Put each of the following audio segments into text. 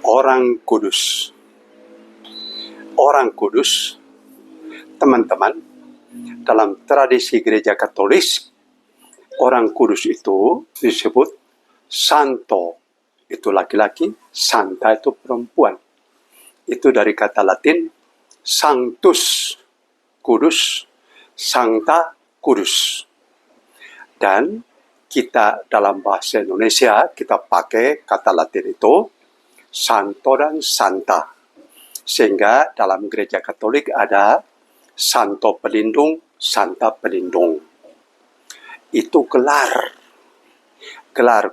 Orang kudus. Orang kudus, teman-teman, dalam tradisi gereja Katolik, orang kudus itu disebut santo. Itu laki-laki, santa itu perempuan. Itu dari kata Latin sanctus, kudus, sancta, kudus. Dan kita dalam bahasa Indonesia, kita pakai kata Latin itu santo dan santa. Sehingga dalam gereja Katolik ada santo pelindung, santa pelindung. Itu gelar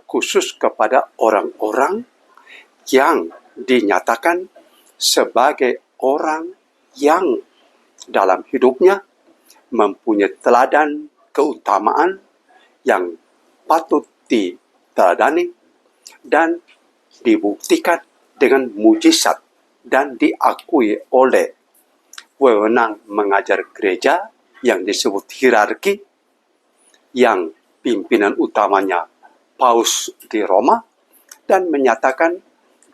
khusus kepada orang-orang yang dinyatakan sebagai orang yang dalam hidupnya mempunyai teladan keutamaan yang patut diteladani dan dibuktikan dengan mujizat dan diakui oleh wewenang mengajar gereja yang disebut hierarki, yang pimpinan utamanya Paus di Roma, dan menyatakan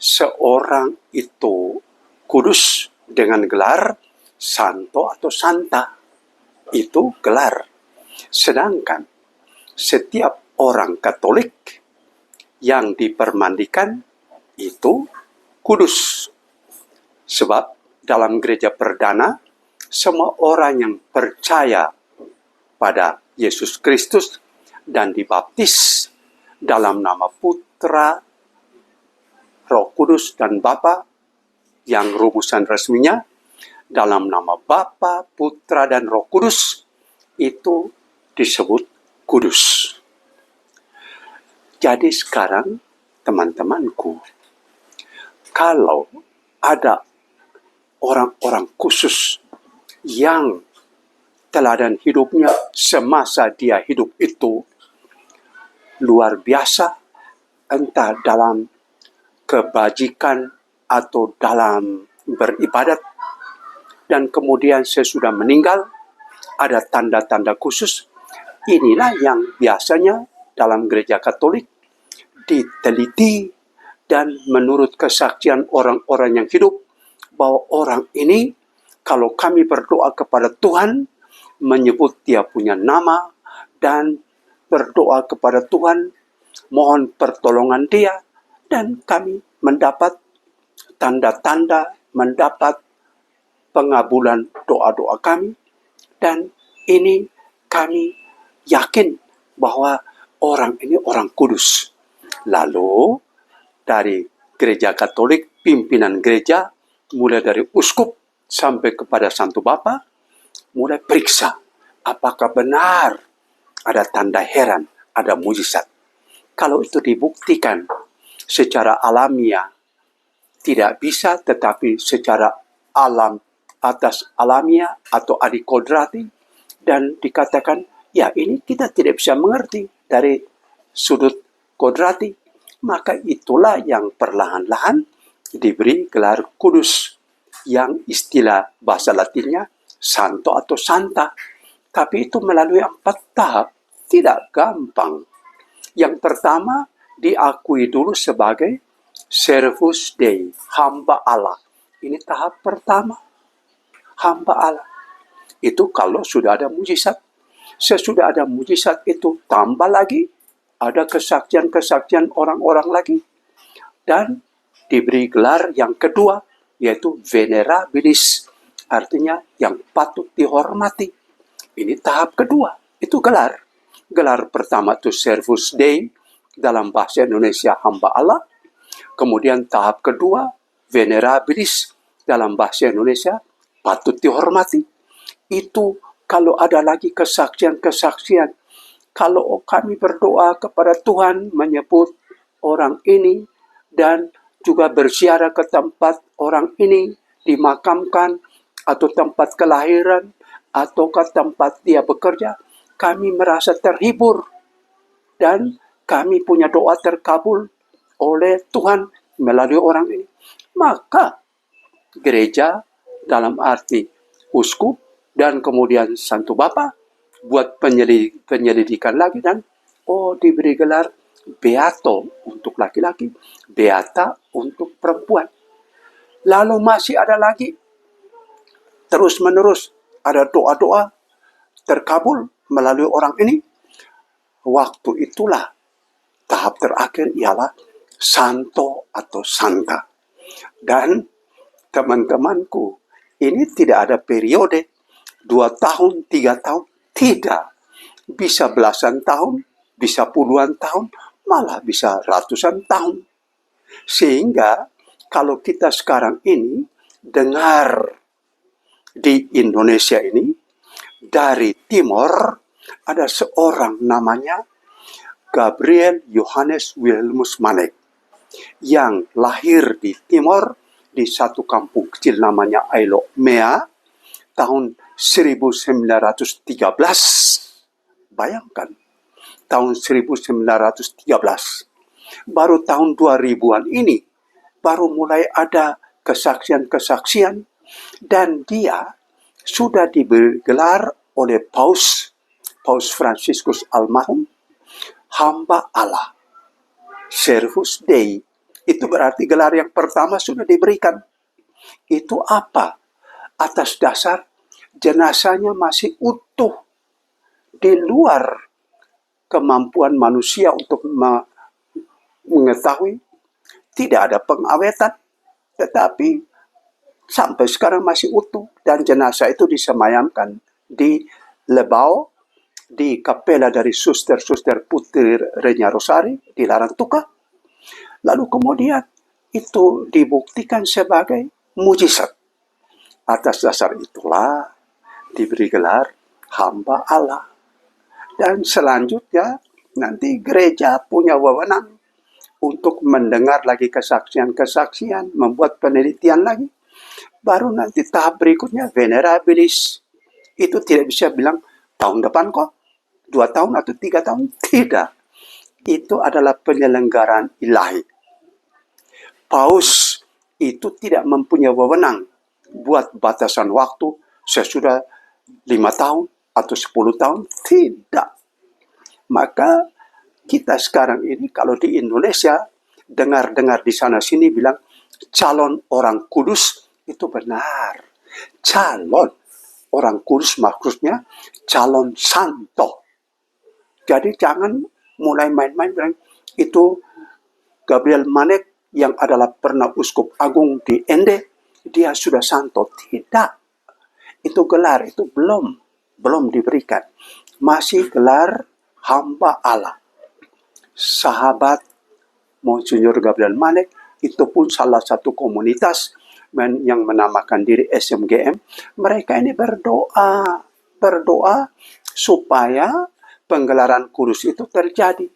seorang itu kudus dengan gelar santo atau santa. Itu gelar. Sedangkan setiap orang Katolik yang dipermandikan itu kudus. Sebab dalam gereja perdana, semua orang yang percaya pada Yesus Kristus dan dibaptis dalam nama Putra, Roh Kudus, dan Bapa, yang rumusan resminya dalam nama Bapa, Putra, dan Roh Kudus, itu disebut kudus. Jadi sekarang, teman-temanku, kalau ada orang-orang khusus yang teladan hidupnya semasa dia hidup itu luar biasa, entah dalam kebajikan atau dalam beribadat, dan kemudian sesudah meninggal ada tanda-tanda khusus. Inilah yang biasanya dalam gereja Katolik diteliti, dan menurut kesaksian orang-orang yang hidup, bahwa orang ini kalau kami berdoa kepada Tuhan, menyebut dia punya nama, dan berdoa kepada Tuhan, mohon pertolongan dia, dan kami mendapat tanda-tanda, mendapat pengabulan doa-doa kami, dan ini kami yakin bahwa orang ini orang kudus. Lalu dari gereja Katolik, pimpinan gereja, mulai dari uskup sampai kepada Santo Bapa, mulai periksa apakah benar ada tanda heran, ada mujizat. Kalau itu dibuktikan secara alamiah tidak bisa, tetapi secara alam atas alamiah atau adikodrati, dan dikatakan ya ini kita tidak bisa mengerti dari sudut kodrati, maka itulah yang perlahan-lahan diberi gelar kudus, yang istilah bahasa Latinnya santo atau santa. Tapi itu melalui 4 tahap, tidak gampang. Yang pertama, diakui dulu sebagai servus Dei, hamba Allah. Ini tahap pertama, hamba Allah. Itu kalau sudah ada mujizat. Sesudah ada mujizat itu tambah lagi, ada kesaksian-kesaksian orang-orang lagi, dan diberi gelar yang kedua, yaitu venerabilis, artinya yang patut dihormati. Ini tahap kedua, itu gelar. Gelar pertama itu servus Dei, dalam bahasa Indonesia hamba Allah. Kemudian tahap kedua, venerabilis, dalam bahasa Indonesia patut dihormati. Itu kalau ada lagi kesaksian-kesaksian, kalau kami berdoa kepada Tuhan, menyebut orang ini, dan juga berziarah ke tempat orang ini dimakamkan, atau tempat kelahiran, atau ke tempat dia bekerja, kami merasa terhibur, dan kami punya doa terkabul oleh Tuhan melalui orang ini. Maka gereja dalam arti uskup dan kemudian Santo Bapa buat penyelidikan lagi, dan diberi gelar beato untuk laki-laki, beata untuk perempuan. Lalu masih ada lagi, terus-menerus ada doa-doa terkabul melalui orang ini. Waktu itulah tahap terakhir ialah santo atau santa. Dan teman-temanku, ini tidak ada periode 2 tahun, 3 tahun, tidak. Bisa belasan tahun, bisa puluhan tahun, malah bisa ratusan tahun. Sehingga kalau kita sekarang ini dengar di Indonesia ini, dari timur ada seorang namanya Gabriel Johannes Wilhelmus Manek yang lahir di timur di satu kampung kecil namanya Ailo Mea tahun 1913. Bayangkan, tahun 1913. Baru tahun 2000-an ini baru mulai ada kesaksian-kesaksian, dan dia sudah diberi gelar oleh Paus Fransiskus almarhum, hamba Allah, Servus Dei. Itu berarti gelar yang pertama sudah diberikan. Itu apa? Atas dasar jenazahnya masih utuh, di luar kemampuan manusia untuk mengetahui, tidak ada pengawetan, tetapi sampai sekarang masih utuh, dan jenazah itu disemayamkan di Lebau, di kapela dari suster-suster Putri Renya Rosari di Larantuka. Lalu kemudian itu dibuktikan sebagai mujizat. Atas dasar itulah diberi gelar hamba Allah. Dan selanjutnya nanti gereja punya wewenang untuk mendengar lagi kesaksian-kesaksian, membuat penelitian lagi. Baru nanti tahap berikutnya venerabilis. Itu tidak bisa bilang tahun depan kok, 2 tahun atau 3 tahun. Tidak. Itu adalah penyelenggaraan ilahi. Paus itu tidak mempunyai wewenang buat batasan waktu sesudah 5 tahun atau 10 tahun. Tidak. Maka kita sekarang ini kalau di Indonesia dengar-dengar di sana-sini bilang calon orang kudus, itu benar. Calon orang kudus maksudnya calon santo. Jadi jangan mulai main-main bilang itu Gabriel Manek yang adalah pernah uskup agung di Ende, dia sudah santo. Tidak. Itu gelar itu belum diberikan. Masih gelar hamba Allah. Sahabat Monsinyur Gabriel Manek itu pun salah satu komunitas yang menamakan diri SMGM. Mereka ini berdoa supaya penggelaran kudus itu terjadi.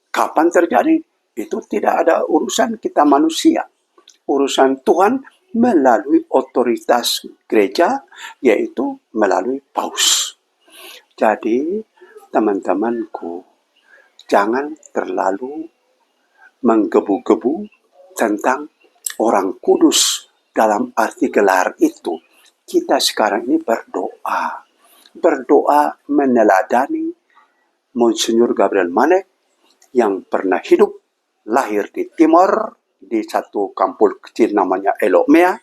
Kapan terjadi? Itu tidak ada urusan kita manusia. Urusan Tuhan melalui otoritas gereja, yaitu melalui paus. Jadi, teman-temanku, jangan terlalu menggebu-gebu tentang orang kudus dalam arti gelar itu. Kita sekarang ini berdoa meneladani Monsinyur Gabriel Manek yang pernah hidup, lahir di timur, di satu kampung kecil namanya Elokmea.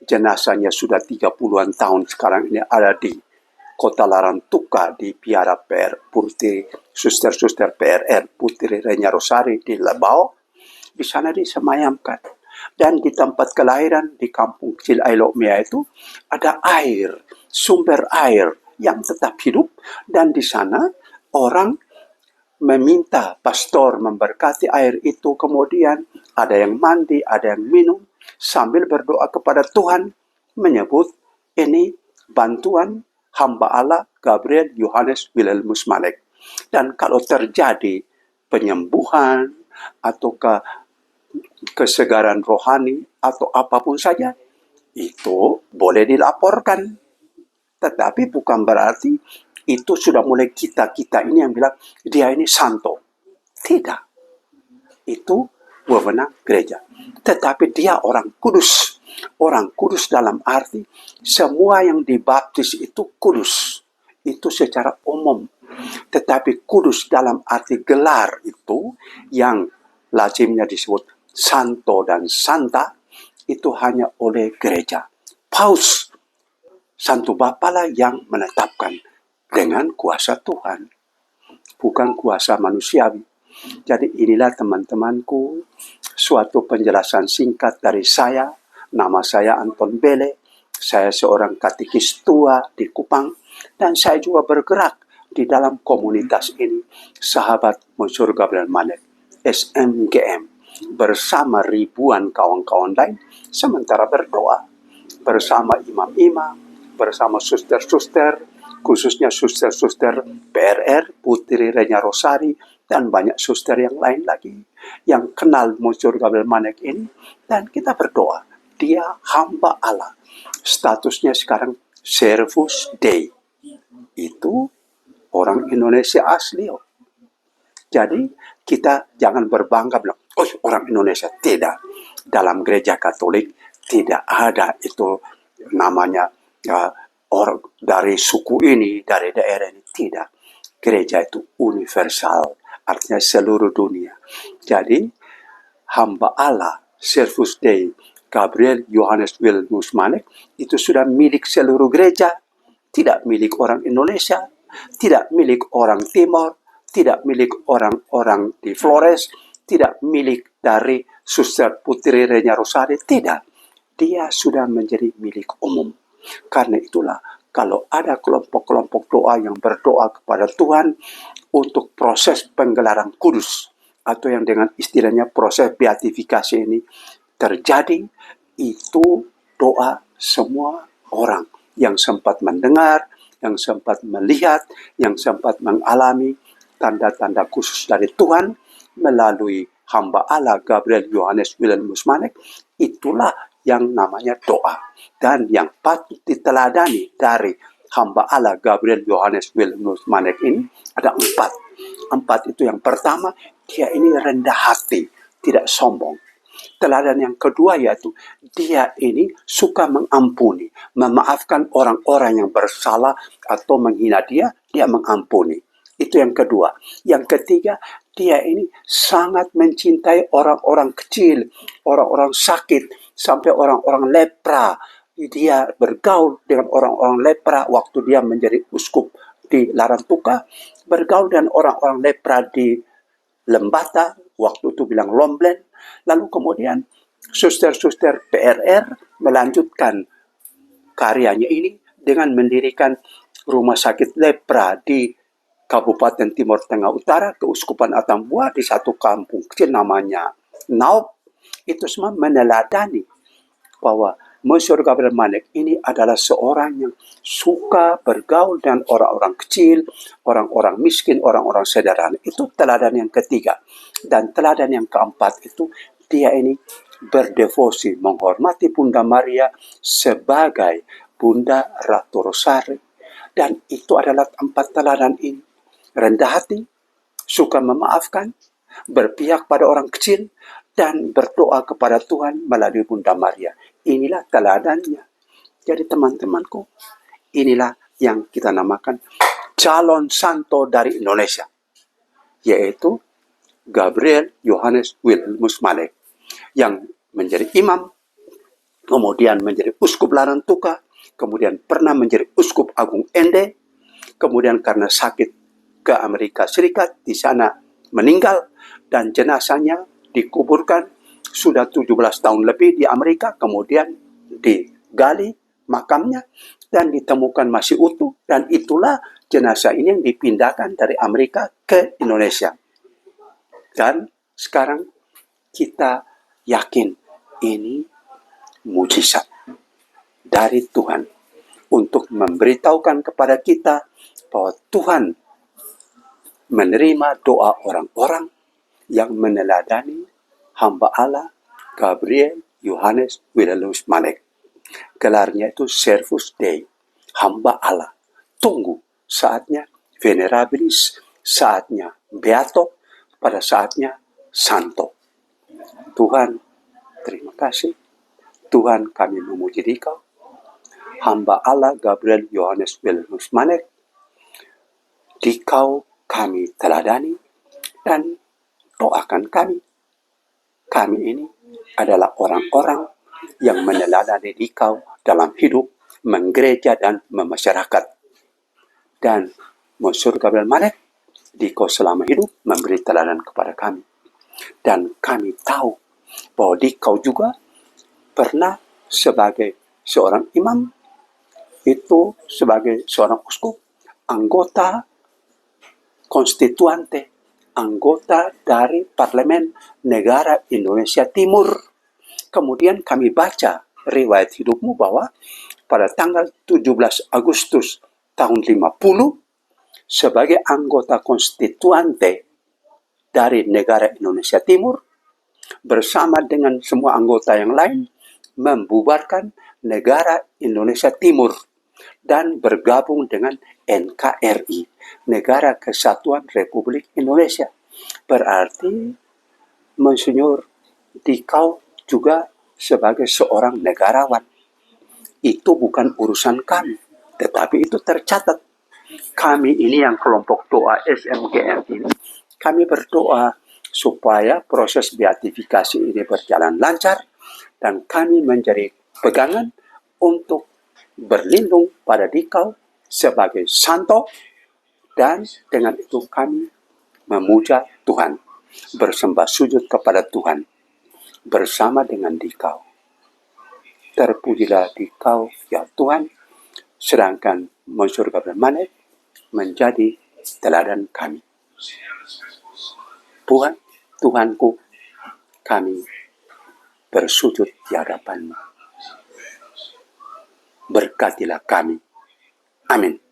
Jenazahnya sudah 30-an tahun sekarang ini ada di Kota Larantuka, di Piara PR Putri, suster-suster PRR Putri Renya Rosari di Lebau. Di sana disemayamkan. Dan di tempat kelahiran di kampung kecil Elokmea itu ada air, sumber air yang tetap hidup, dan di sana orang meminta pastor memberkati air itu, kemudian ada yang mandi, ada yang minum, sambil berdoa kepada Tuhan, menyebut ini bantuan hamba Allah Gabriel Johannes Wilhelmus Manek. Dan kalau terjadi penyembuhan atau kesegaran rohani atau apapun saja, itu boleh dilaporkan. Tetapi bukan berarti itu sudah mulai kita ini yang bilang dia ini santo. Tidak. Itu wewenang gereja. Tetapi dia orang kudus. Orang kudus dalam arti semua yang dibaptis itu kudus. Itu secara umum. Tetapi kudus dalam arti gelar itu yang lazimnya disebut santo dan santa, itu hanya oleh gereja. Paus, Santo Bapa lah yang menetapkan dengan kuasa Tuhan, bukan kuasa manusiawi. Jadi inilah teman-temanku, suatu penjelasan singkat dari saya. Nama saya Anton Bele, saya seorang katekis tua di Kupang, dan saya juga bergerak di dalam komunitas ini, Sahabat Monsieur Gabriel Manek, SMGM, bersama ribuan kawan-kawan lain, sementara berdoa bersama imam-imam, bersama suster-suster, khususnya suster-suster PRR, Putri Renya Rosari, dan banyak suster yang lain lagi yang kenal Monsieur Gabriel Manek ini, dan kita berdoa. Dia hamba Allah. Statusnya sekarang Servus Dei. Itu orang Indonesia asli. Jadi kita jangan berbangga bilang, oh orang Indonesia. Tidak. Dalam gereja Katolik tidak ada itu namanya orang dari suku ini, dari daerah ini. Tidak. Gereja itu universal, artinya seluruh dunia. Jadi hamba Allah, Servus Dei, Gabriel Johannes Wilhelmus Manek, itu sudah milik seluruh gereja. Tidak milik orang Indonesia, tidak milik orang Timor, tidak milik orang-orang di Flores, tidak milik dari Suster Putri Renya Rosari, tidak. Dia sudah menjadi milik umum. Karena itulah, kalau ada kelompok-kelompok doa yang berdoa kepada Tuhan untuk proses penggelaran kudus, atau yang dengan istilahnya proses beatifikasi ini terjadi, itu doa semua orang yang sempat mendengar, yang sempat melihat, yang sempat mengalami tanda-tanda khusus dari Tuhan melalui hamba Allah Gabriel Johannes Wilhelmus Manek. Itulah yang namanya doa. Dan yang patut diteladani dari hamba Allah Gabriel Johannes Wilhelmus Manek ini ada 4. 4 itu yang pertama, dia ini rendah hati, tidak sombong. Teladan yang kedua yaitu dia ini suka mengampuni, memaafkan orang-orang yang bersalah atau menghina dia mengampuni. Itu yang kedua. Yang ketiga, dia ini sangat mencintai orang-orang kecil, orang-orang sakit, sampai orang-orang lepra. Dia bergaul dengan orang-orang lepra waktu dia menjadi uskup di Larantuka, bergaul dengan orang-orang lepra di Lembata, waktu itu bilang Lomblen. Lalu kemudian suster-suster PRR melanjutkan karyanya ini dengan mendirikan rumah sakit lepra di Kabupaten Timur Tengah Utara, Keuskupan Atambua, di satu kampung kecil namanya Naup. Itu semua meneladani bahwa Monsieur Gabriel Manek ini adalah seorang yang suka bergaul dengan orang-orang kecil, orang-orang miskin, orang-orang sederhana. Itu teladan yang ketiga. Dan teladan yang keempat itu, dia ini berdevosi, menghormati Bunda Maria sebagai Bunda Ratu Rosari. Dan itu adalah 4 teladan ini. Rendah hati, suka memaafkan, berpihak pada orang kecil, dan berdoa kepada Tuhan melalui Bunda Maria. Inilah teladannya. Jadi teman-temanku, inilah yang kita namakan calon santo dari Indonesia, yaitu Gabriel Johannes Wilhelmus Manek, yang menjadi imam, kemudian menjadi uskup Larantuka, kemudian pernah menjadi uskup agung Ende, kemudian karena sakit ke Amerika Serikat, di sana meninggal, dan jenazahnya dikuburkan sudah 17 tahun lebih di Amerika, kemudian digali makamnya dan ditemukan masih utuh, dan itulah jenazah ini yang dipindahkan dari Amerika ke Indonesia. Dan sekarang kita yakin ini mujizat dari Tuhan untuk memberitahukan kepada kita bahwa Tuhan menerima doa orang-orang yang meneladani hamba Allah Gabriel Johannes Wilhelmus Manek. Gelarnya itu Servus Dei, hamba Allah. Tunggu saatnya venerabilis, saatnya beato, pada saatnya santo. Tuhan, terima kasih. Tuhan, kami memuji Dikau, hamba Allah Gabriel Johannes Wilhelmus Manek, Dikau kami teladani dan doakan kami. Kami ini adalah orang-orang yang meneladani Dikau dalam hidup, menggereja dan memasyarakat. Dan Monsieur Gabriel Malek, Dikau selama hidup memberi teladan kepada kami. Dan kami tahu bahwa Dikau juga pernah sebagai seorang imam, itu sebagai seorang uskup, anggota konstituante, anggota dari Parlemen Negara Indonesia Timur. Kemudian kami baca riwayat hidupmu bahwa pada tanggal 17 Agustus tahun 50 sebagai anggota konstituante dari negara Indonesia Timur bersama dengan semua anggota yang lain membubarkan negara Indonesia Timur dan bergabung dengan NKRI, Negara Kesatuan Republik Indonesia. Berarti Monsinyur Dikau juga sebagai seorang negarawan. Itu bukan urusan kami, tetapi itu tercatat. Kami ini yang kelompok doa SMGM ini, kami berdoa supaya proses beatifikasi ini berjalan lancar dan kami menjadi pegangan untuk berlindung pada Dikau sebagai santo, dan dengan itu kami memuja Tuhan, bersembah sujud kepada Tuhan bersama dengan Dikau. Terpujilah Dikau ya Tuhan, sedangkan Monsieur Gabriel Malek menjadi teladan kami. Tuhanku, kami bersujud di hadapan-Mu. Berkatilah kami. Amin.